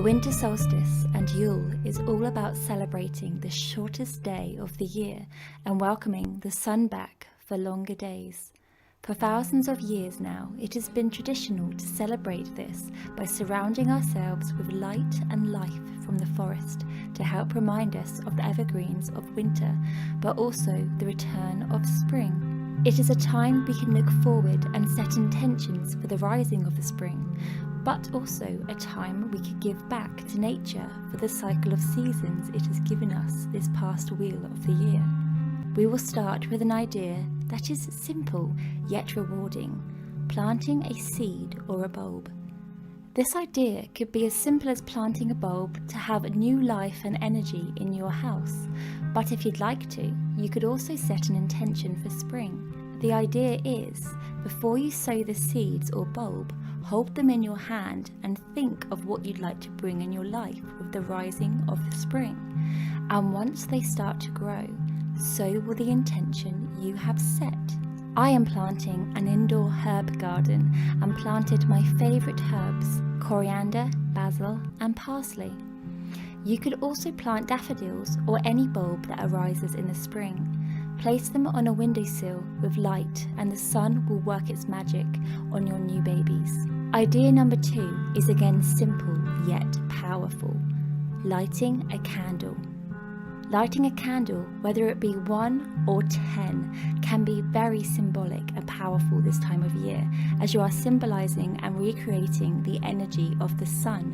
The winter solstice and Yule is all about celebrating the shortest day of the year and welcoming the sun back for longer days. For thousands of years now, it has been traditional to celebrate this by surrounding ourselves with light and life from the forest to help remind us of the evergreens of winter, but also the return of spring. It is a time we can look forward and set intentions for the rising of the spring, but also a time we could give back to nature for the cycle of seasons it has given us this past wheel of the year. We will start with an idea that is simple yet rewarding: planting a seed or a bulb. This idea could be as simple as planting a bulb to have a new life and energy in your house, but if you'd like to, you could also set an intention for spring. The idea is, before you sow the seeds or bulb, hold them in your hand and think of what you'd like to bring in your life with the rising of the spring. And once they start to grow, so will the intention you have set. I am planting an indoor herb garden and planted my favourite herbs: coriander, basil and parsley. You could also plant daffodils or any bulb that arises in the spring. Place them on a windowsill with light and the sun will work its magic on your new babies. Idea number 2 is again simple yet powerful: lighting a candle. Lighting a candle, whether it be 1 or 10, can be very symbolic and powerful this time of year, as you are symbolizing and recreating the energy of the sun.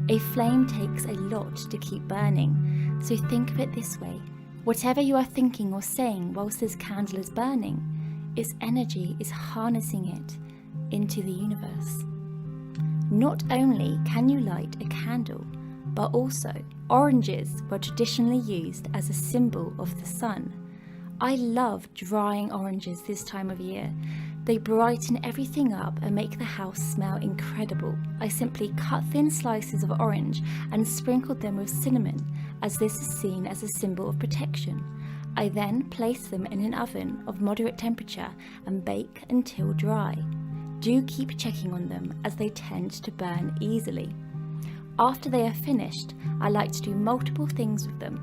A flame takes a lot to keep burning, so think of it this way: whatever you are thinking or saying whilst this candle is burning, its energy is harnessing it into the universe. Not only can you light a candle, but also oranges were traditionally used as a symbol of the sun. I love drying oranges this time of year. They brighten everything up and make the house smell incredible. I simply cut thin slices of orange and sprinkled them with cinnamon, as this is seen as a symbol of protection. I then place them in an oven of moderate temperature and bake until dry. Do keep checking on them as they tend to burn easily. After they are finished, I like to do multiple things with them,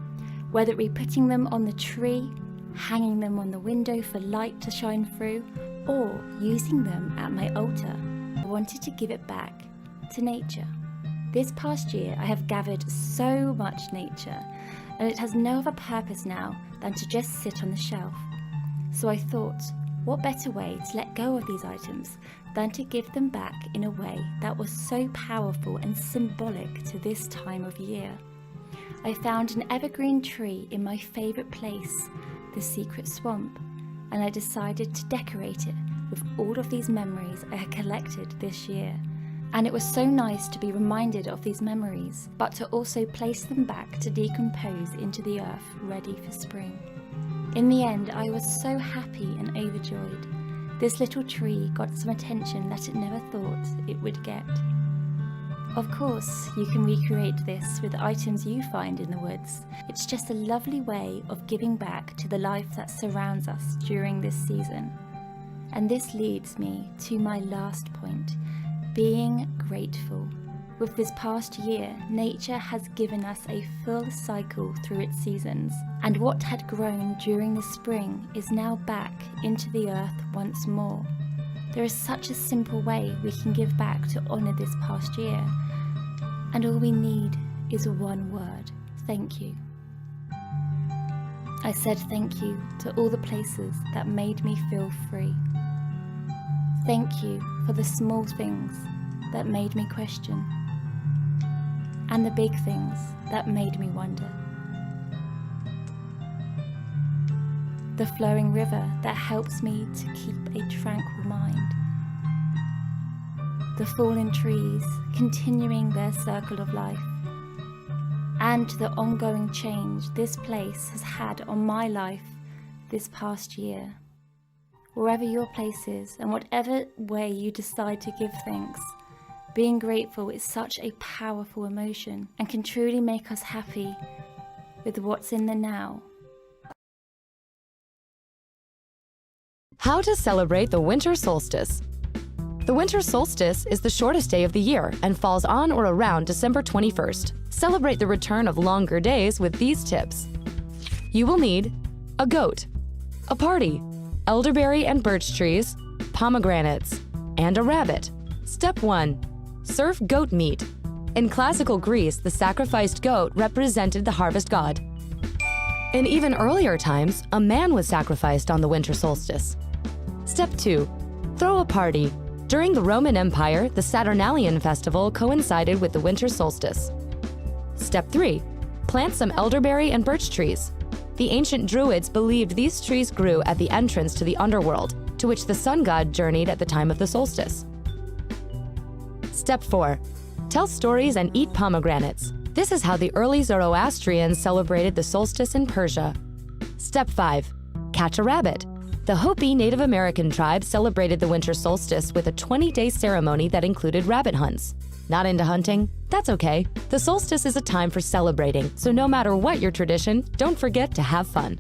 whether it be putting them on the tree, hanging them on the window for light to shine through, or using them at my altar. I wanted to give it back to nature. This past year I have gathered so much nature, and it has no other purpose now than to just sit on the shelf. So I thought, what better way to let go of these items than to give them back in a way that was so powerful and symbolic to this time of year. I found an evergreen tree in my favourite place, the secret swamp, and I decided to decorate it with all of these memories I had collected this year. And it was so nice to be reminded of these memories, but to also place them back to decompose into the earth ready for spring. In the end, I was so happy and overjoyed. This little tree got some attention that it never thought it would get. Of course, you can recreate this with items you find in the woods. It's just a lovely way of giving back to the life that surrounds us during this season. And this leads me to my last point: being grateful. With this past year, nature has given us a full cycle through its seasons, and what had grown during the spring is now back into the earth once more. There is such a simple way we can give back to honour this past year, and all we need is one word: thank you. I said thank you to all the places that made me feel free. Thank you for the small things that made me question, and the big things that made me wonder. The flowing river that helps me to keep a tranquil mind. The fallen trees continuing their circle of life. And the ongoing change this place has had on my life this past year. Wherever your place is and whatever way you decide to give thanks, being grateful is such a powerful emotion and can truly make us happy with what's in the now. How to celebrate the winter solstice. The winter solstice is the shortest day of the year and falls on or around December 21st. Celebrate the return of longer days with these tips. You will need a goat, a party, elderberry and birch trees, pomegranates, and a rabbit. Step 1. Serve goat meat. In classical Greece, the sacrificed goat represented the harvest god. In even earlier times, a man was sacrificed on the winter solstice. Step 2. Throw a party. During the Roman Empire, the Saturnalian festival coincided with the winter solstice. Step 3. Plant some elderberry and birch trees. The ancient Druids believed these trees grew at the entrance to the underworld, to which the sun god journeyed at the time of the solstice. Step 4. Tell stories and eat pomegranates. This is how the early Zoroastrians celebrated the solstice in Persia. Step 5. Catch a rabbit. The Hopi Native American tribe celebrated the winter solstice with a 20-day ceremony that included rabbit hunts. Not into hunting? That's okay. The solstice is a time for celebrating, so no matter what your tradition, don't forget to have fun.